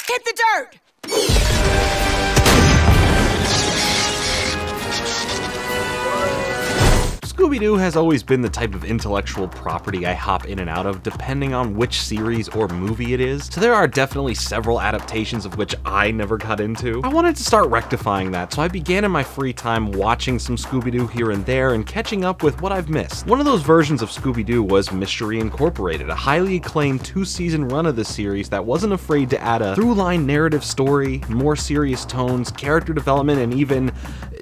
Hit the dirt! Scooby-Doo has always been the type of intellectual property I hop in and out of depending on which series or movie it is, so there are definitely several adaptations of which I never got into. I wanted to start rectifying that, so I began in my free time watching some Scooby-Doo here and there and catching up with what I've missed. One of those versions of Scooby-Doo was Mystery Incorporated, a highly acclaimed 2-season run of the series that wasn't afraid to add a through-line narrative story, more serious tones, character development, and even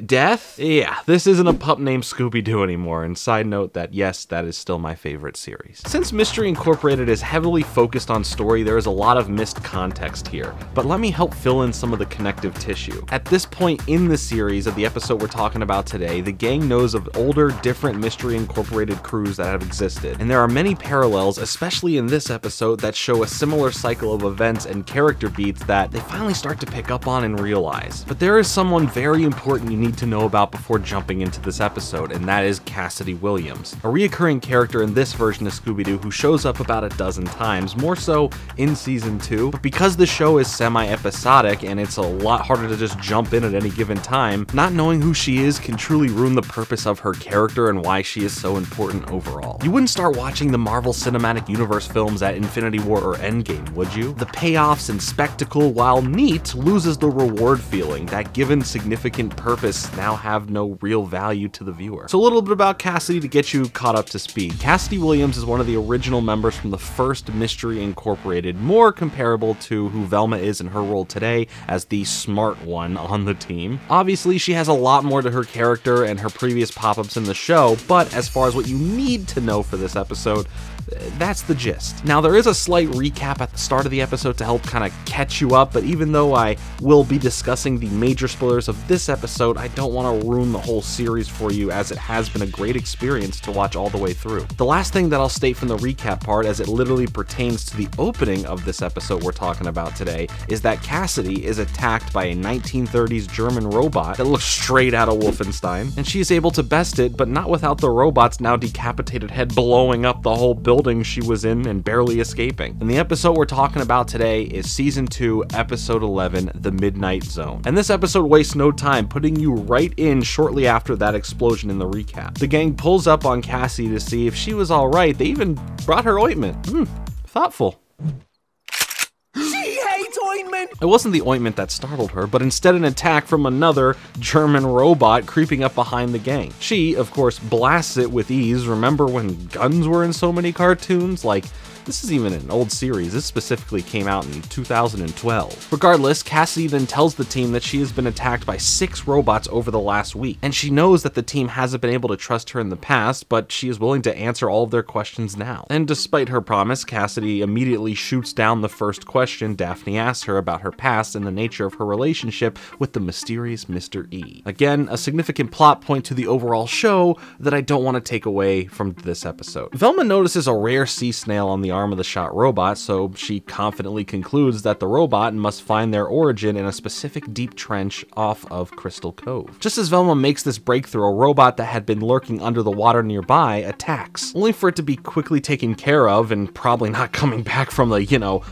death? Yeah, this isn't a pup named Scooby-Doo anymore, and side note that yes, that is still my favorite series. Since Mystery Incorporated is heavily focused on story, there is a lot of missed context here, but let me help fill in some of the connective tissue. At this point in the series of the episode we're talking about today, the gang knows of older, different Mystery Incorporated crews that have existed, and there are many parallels, especially in this episode, that show a similar cycle of events and character beats that they finally start to pick up on and realize. But there is someone very important you need to know about before jumping into this episode, and that is Cassidy Williams, a reoccurring character in this version of Scooby-Doo who shows up about a dozen times, more so in season 2, but because the show is semi-episodic and it's a lot harder to just jump in at any given time, not knowing who she is can truly ruin the purpose of her character and why she is so important overall. You wouldn't start watching the Marvel Cinematic Universe films at Infinity War or Endgame, would you? The payoffs and spectacle, while neat, loses the reward feeling that given significant purpose now have no real value to the viewer. So a little bit about Cassidy to get you caught up to speed. Cassidy Williams is one of the original members from the first Mystery Incorporated, more comparable to who Velma is in her role today as the smart one on the team. Obviously, she has a lot more to her character and her previous pop-ups in the show, but as far as what you need to know for this episode, that's the gist. Now, there is a slight recap at the start of the episode to help kind of catch you up, but even though I will be discussing the major spoilers of this episode, I don't want to ruin the whole series for you, as it has been a great experience to watch all the way through. The last thing that I'll state from the recap part, as it literally pertains to the opening of this episode we're talking about today, is that Cassidy is attacked by a 1930s German robot that looks straight out of Wolfenstein, and she is able to best it, but not without the robot's now decapitated head blowing up the whole building she was in and barely escaping. And the episode we're talking about today is Season 2, Episode 11, The Midnight Zone. And this episode wastes no time, putting you right in shortly after that explosion in the recap. The gang pulls up on Cassie to see if she was alright. They even brought her ointment. Thoughtful. It wasn't the ointment that startled her, but instead an attack from another German robot creeping up behind the gang. She, of course, blasts it with ease. Remember when guns were in so many cartoons? Like, this is even an old series. This specifically came out in 2012. Regardless, Cassidy then tells the team that she has been attacked by 6 robots over the last week, and she knows that the team hasn't been able to trust her in the past, but she is willing to answer all of their questions now. And despite her promise, Cassidy immediately shoots down the first question Daphne asks her about her past and the nature of her relationship with the mysterious Mr. E. Again, a significant plot point to the overall show that I don't want to take away from this episode. Velma notices a rare sea snail on the arm of the shot robot, so she confidently concludes that the robot must find their origin in a specific deep trench off of Crystal Cove. Just as Velma makes this breakthrough, a robot that had been lurking under the water nearby attacks, only for it to be quickly taken care of and probably not coming back from the,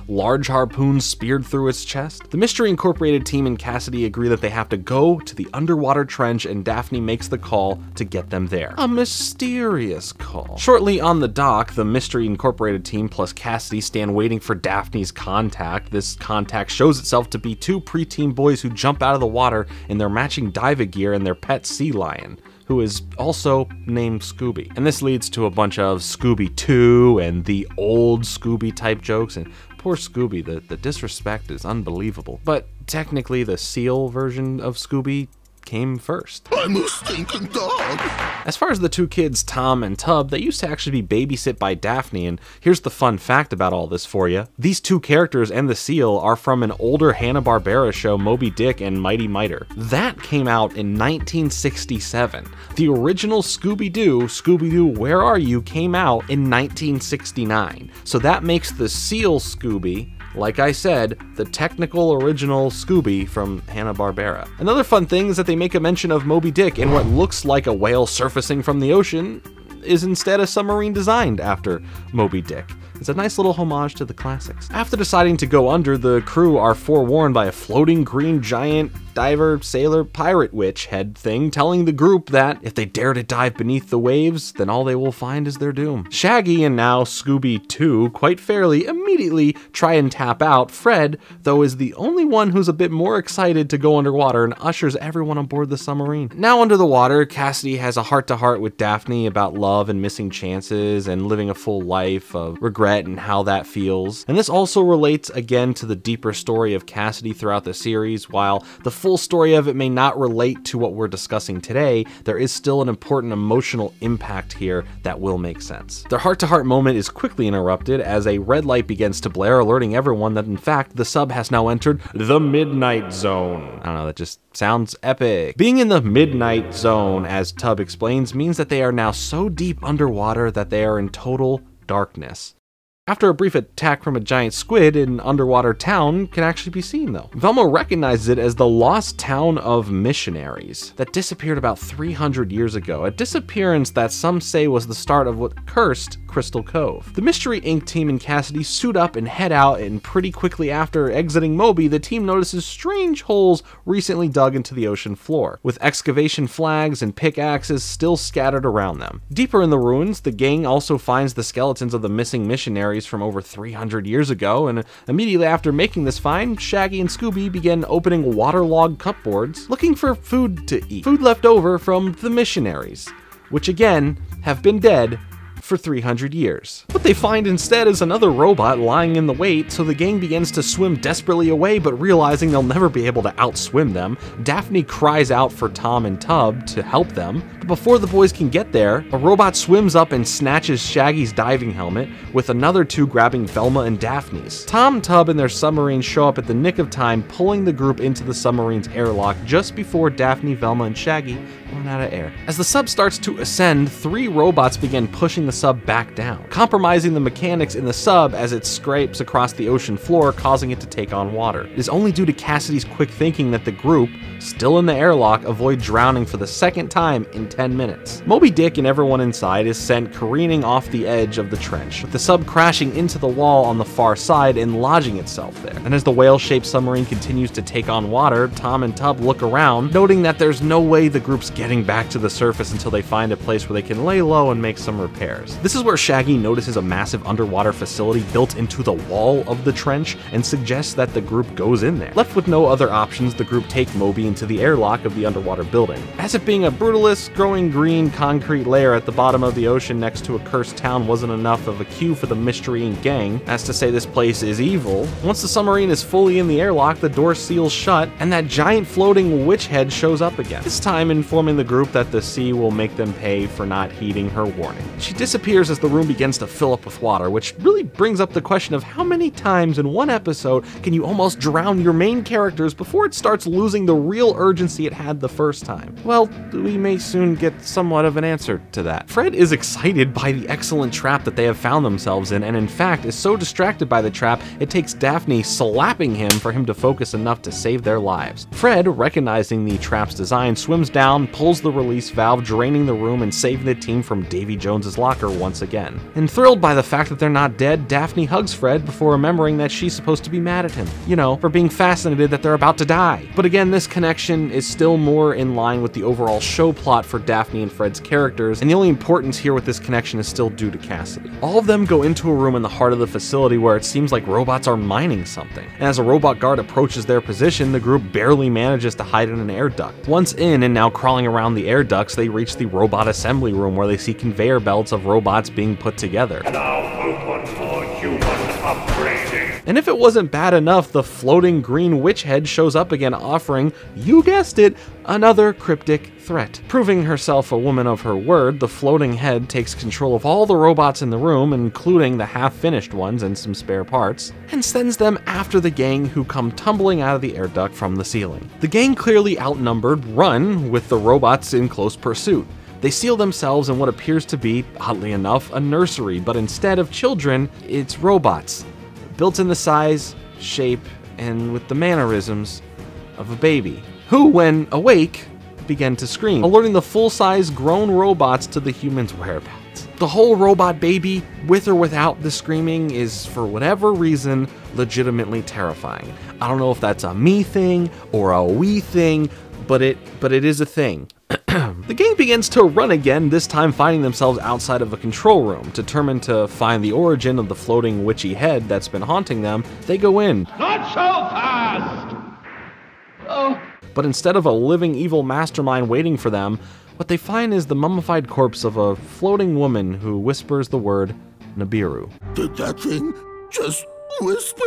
large harpoon speared through its chest. The Mystery Incorporated team and Cassidy agree that they have to go to the underwater trench, and Daphne makes the call to get them there. A mysterious call. Shortly on the dock, the Mystery Incorporated team plus Cassidy stand waiting for Daphne's contact. This contact shows itself to be 2 preteen boys who jump out of the water in their matching dive gear and their pet sea lion, who is also named Scooby. And this leads to a bunch of Scooby-Doo and the old Scooby type jokes, and poor Scooby, the disrespect is unbelievable. But technically the seal version of Scooby came first. I'm a stinking dog. As far as the 2 kids, Tom and Tub, they used to actually be babysit by Daphne, and here's the fun fact about all this for you. These 2 characters and the seal are from an older Hanna-Barbera show, Moby Dick and Mighty Miter. That came out in 1967. The original Scooby-Doo, Scooby-Doo Where Are You, came out in 1969. So that makes the seal Scooby, like I said, the technical original Scooby from Hanna-Barbera. Another fun thing is that they make a mention of Moby Dick, and what looks like a whale surfacing from the ocean is instead a submarine designed after Moby Dick. It's a nice little homage to the classics. After deciding to go under, the crew are forewarned by a floating green giant diver, sailor, pirate witch head thing telling the group that if they dare to dive beneath the waves, then all they will find is their doom. Shaggy and now Scooby-Doo quite fairly immediately try and tap out. Fred, though, is the only one who's a bit more excited to go underwater and ushers everyone on board the submarine. Now under the water, Cassidy has a heart-to-heart with Daphne about love and missing chances and living a full life of regret and how that feels. And this also relates again to the deeper story of Cassidy throughout the series. While the full story of it may not relate to what we're discussing today, there is still an important emotional impact here that will make sense. Their heart-to-heart moment is quickly interrupted as a red light begins to blare, alerting everyone that in fact the sub has now entered the Midnight Zone. I don't know, that just sounds epic. Being in the Midnight Zone, as Tubb explains, means that they are now so deep underwater that they are in total darkness. After a brief attack from a giant squid, an underwater town can actually be seen though. Velma recognizes it as the lost town of missionaries that disappeared about 300 years ago, a disappearance that some say was the start of what cursed Crystal Cove. The Mystery Inc. team and Cassidy suit up and head out, and pretty quickly after exiting Moby, the team notices strange holes recently dug into the ocean floor, with excavation flags and pickaxes still scattered around them. Deeper in the ruins, the gang also finds the skeletons of the missing missionaries from over 300 years ago, and immediately after making this find, Shaggy and Scooby begin opening waterlogged cupboards, looking for food to eat. Food left over from the missionaries, which again have been dead for 300 years. What they find instead is another robot lying in the wait, so the gang begins to swim desperately away, but realizing they'll never be able to outswim them, Daphne cries out for Tom and Tubb to help them, but before the boys can get there, a robot swims up and snatches Shaggy's diving helmet, with another two grabbing Velma and Daphne's. Tom, Tubb, and their submarine show up at the nick of time, pulling the group into the submarine's airlock just before Daphne, Velma, and Shaggy run out of air. As the sub starts to ascend, three robots begin pushing the sub back down, compromising the mechanics in the sub as it scrapes across the ocean floor, causing it to take on water. It is only due to Cassidy's quick thinking that the group, still in the airlock, avoid drowning for the second time in 10 minutes. Moby Dick and everyone inside is sent careening off the edge of the trench, with the sub crashing into the wall on the far side and lodging itself there. And as the whale-shaped submarine continues to take on water, Tom and Tubb look around, noting that there's no way the group's getting back to the surface until they find a place where they can lay low and make some repairs. This is where Shaggy notices a massive underwater facility built into the wall of the trench and suggests that the group goes in there. Left with no other options, the group take Moby into the airlock of the underwater building. As if being a brutalist, growing green concrete layer at the bottom of the ocean next to a cursed town wasn't enough of a cue for the Mystery Inc. gang, as to say this place is evil, once the submarine is fully in the airlock, the door seals shut, and that giant floating witch head shows up again, this time informing the group that the sea will make them pay for not heeding her warning. She disappears as the room begins to fill up with water, which really brings up the question of how many times in one episode can you almost drown your main characters before it starts losing the real urgency it had the first time? Well, we may soon get somewhat of an answer to that. Fred is excited by the excellent trap that they have found themselves in, and in fact is so distracted by the trap it takes Daphne slapping him for him to focus enough to save their lives. Fred, recognizing the trap's design, swims down, pulls the release valve, draining the room and saving the team from Davy Jones's locker once again. And thrilled by the fact that they're not dead, Daphne hugs Fred before remembering that she's supposed to be mad at him, you know, for being fascinated that they're about to die. But again, this connection is still more in line with the overall show plot for Daphne and Fred's characters, and the only importance here with this connection is still due to Cassidy. All of them go into a room in the heart of the facility where it seems like robots are mining something, and as a robot guard approaches their position, the group barely manages to hide in an air duct. Once in and now crawling around the air ducts, they reach the robot assembly room where they see conveyor belts of robots being put together. Now open for human upgrading. And if it wasn't bad enough, the floating green witch head shows up again, offering, you guessed it, another cryptic threat. Proving herself a woman of her word, the floating head takes control of all the robots in the room, including the half-finished ones and some spare parts, and sends them after the gang who come tumbling out of the air duct from the ceiling. The gang, clearly outnumbered, run with the robots in close pursuit. They seal themselves in what appears to be, oddly enough, a nursery, but instead of children, it's robots, built in the size, shape, and with the mannerisms of a baby, who, when awake, begin to scream, alerting the full-size grown robots to the humans' whereabouts. The whole robot baby, with or without the screaming, is for whatever reason legitimately terrifying. I don't know if that's a me thing or a we thing, but it is a thing. The gang begins to run again, this time finding themselves outside of a control room. Determined to find the origin of the floating witchy head that's been haunting them, they go in. Not so fast! Oh. But instead of a living evil mastermind waiting for them, what they find is the mummified corpse of a floating woman who whispers the word Nibiru. Did that thing just whisper?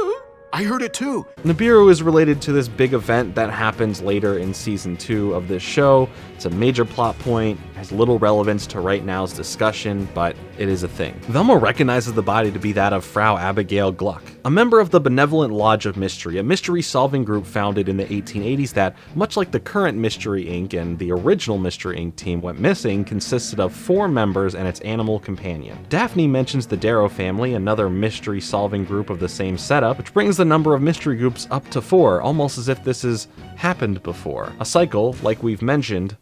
I heard it too. Nibiru is related to this big event that happens later in season 2 of this show. It's a major plot point, has little relevance to right now's discussion, but it is a thing. Velma recognizes the body to be that of Frau Abigail Gluck, a member of the Benevolent Lodge of Mystery, a mystery-solving group founded in the 1880s that, much like the current Mystery Inc. and the original Mystery Inc. team went missing, consisted of 4 members and its animal companion. Daphne mentions the Darrow family, another mystery-solving group of the same setup, which brings the number of mystery groups up to 4, almost as if this has happened before. A cycle, like we've mentioned,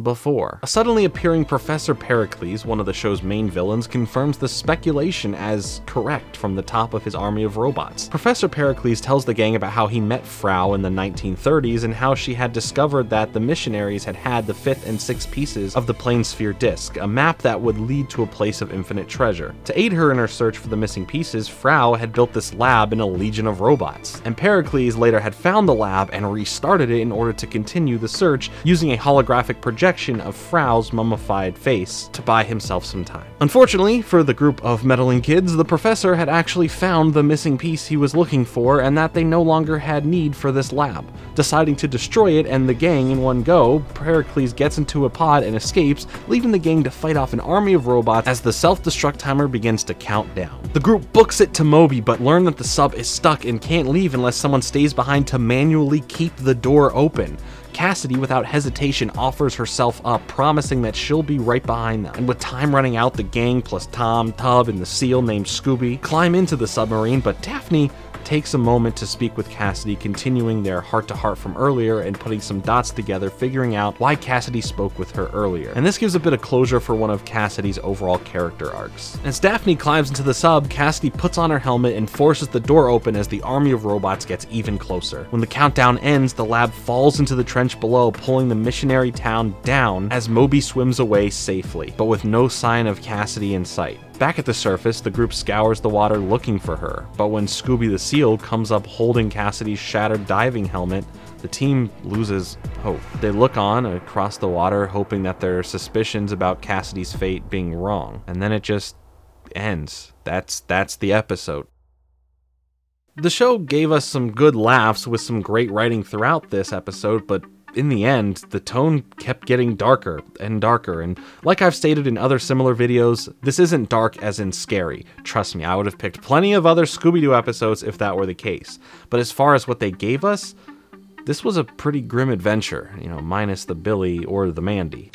before. A suddenly appearing Professor Pericles, one of the show's main villains, confirms the speculation as correct from the top of his army of robots. Professor Pericles tells the gang about how he met Frau in the 1930s and how she had discovered that the missionaries had had the 5th and 6th pieces of the Planesphere disk, a map that would lead to a place of infinite treasure. To aid her in her search for the missing pieces, Frau had built this lab in a legion of robots, and Pericles later had found the lab and restarted it in order to continue the search using a holographic projection of Frau's mummified face to buy himself some time. Unfortunately for the group of meddling kids, the professor had actually found the missing piece he was looking for and that they no longer had need for this lab. Deciding to destroy it and the gang in one go, Pericles gets into a pod and escapes, leaving the gang to fight off an army of robots as the self-destruct timer begins to count down. The group books it to Moby, but learn that the sub is stuck and can't leave unless someone stays behind to manually keep the door open. Cassidy, without hesitation, offers herself up, promising that she'll be right behind them. And with time running out, the gang plus Tom, Tub, and the seal named Scooby climb into the submarine, but Daphne takes a moment to speak with Cassidy, continuing their heart-to-heart from earlier and putting some dots together, figuring out why Cassidy spoke with her earlier. And this gives a bit of closure for one of Cassidy's overall character arcs. As Daphne climbs into the sub, Cassidy puts on her helmet and forces the door open as the army of robots gets even closer. When the countdown ends, the lab falls into the trench below, pulling the missionary town down as Moby swims away safely, but with no sign of Cassidy in sight. Back at the surface, the group scours the water looking for her, but when Scooby the Seal comes up holding Cassidy's shattered diving helmet, the team loses hope. They look on across the water, hoping that their suspicions about Cassidy's fate being wrong, and then it just ends. That's the episode. The show gave us some good laughs with some great writing throughout this episode, but in the end, the tone kept getting darker and darker, and like I've stated in other similar videos, this isn't dark as in scary. Trust me, I would have picked plenty of other Scooby-Doo episodes if that were the case. But as far as what they gave us, this was a pretty grim adventure, minus the Billy or the Mandy.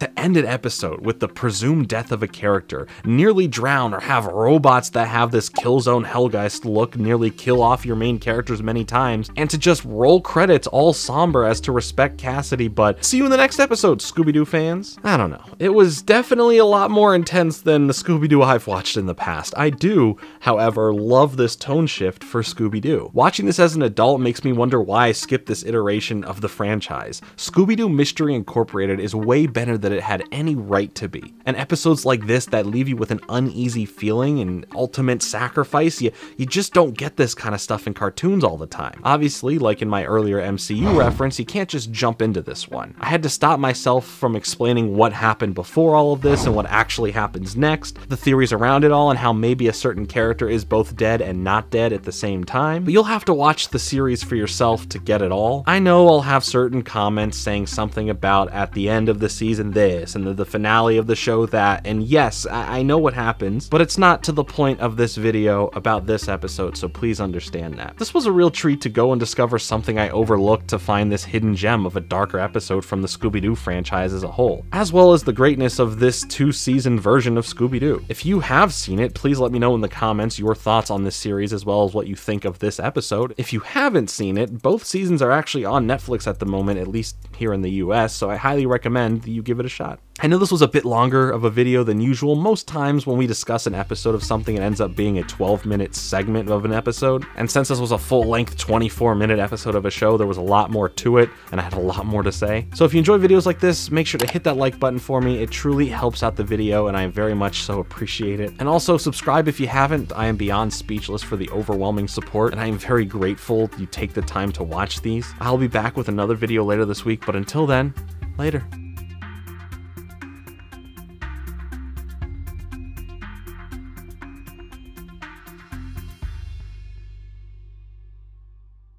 To end an episode with the presumed death of a character, nearly drown or have robots that have this Killzone Hellgeist look nearly kill off your main characters many times, and to just roll credits all somber as to respect Cassidy, but see you in the next episode, Scooby-Doo fans? I don't know. It was definitely a lot more intense than the Scooby-Doo I've watched in the past. I do, however, love this tone shift for Scooby-Doo. Watching this as an adult makes me wonder why I skipped this iteration of the franchise. Scooby-Doo Mystery Incorporated is way better than it had any right to be. And episodes like this that leave you with an uneasy feeling and ultimate sacrifice, you just don't get this kind of stuff in cartoons all the time. Obviously, like in my earlier MCU reference, you can't just jump into this one. I had to stop myself from explaining what happened before all of this and what actually happens next, the theories around it all, and how maybe a certain character is both dead and not dead at the same time. But you'll have to watch the series for yourself to get it all. I know I'll have certain comments saying something about at the end of the season this, and the finale of the show that, and yes, I know what happens, but it's not to the point of this video about this episode, so please understand that. This was a real treat to go and discover something I overlooked to find this hidden gem of a darker episode from the Scooby-Doo franchise as a whole, as well as the greatness of this 2-season version of Scooby-Doo. If you have seen it, please let me know in the comments your thoughts on this series as well as what you think of this episode. If you haven't seen it, both seasons are actually on Netflix at the moment, at least here in the US, so I highly recommend that you give it a shot. that. I know this was a bit longer of a video than usual. Most times when we discuss an episode of something, it ends up being a 12-minute segment of an episode. And since this was a full-length 24-minute episode of a show, there was a lot more to it, and I had a lot more to say. So if you enjoy videos like this, make sure to hit that like button for me. It truly helps out the video, and I very much so appreciate it. And also subscribe if you haven't. I am beyond speechless for the overwhelming support, and I am very grateful you take the time to watch these. I'll be back with another video later this week, but until then, later.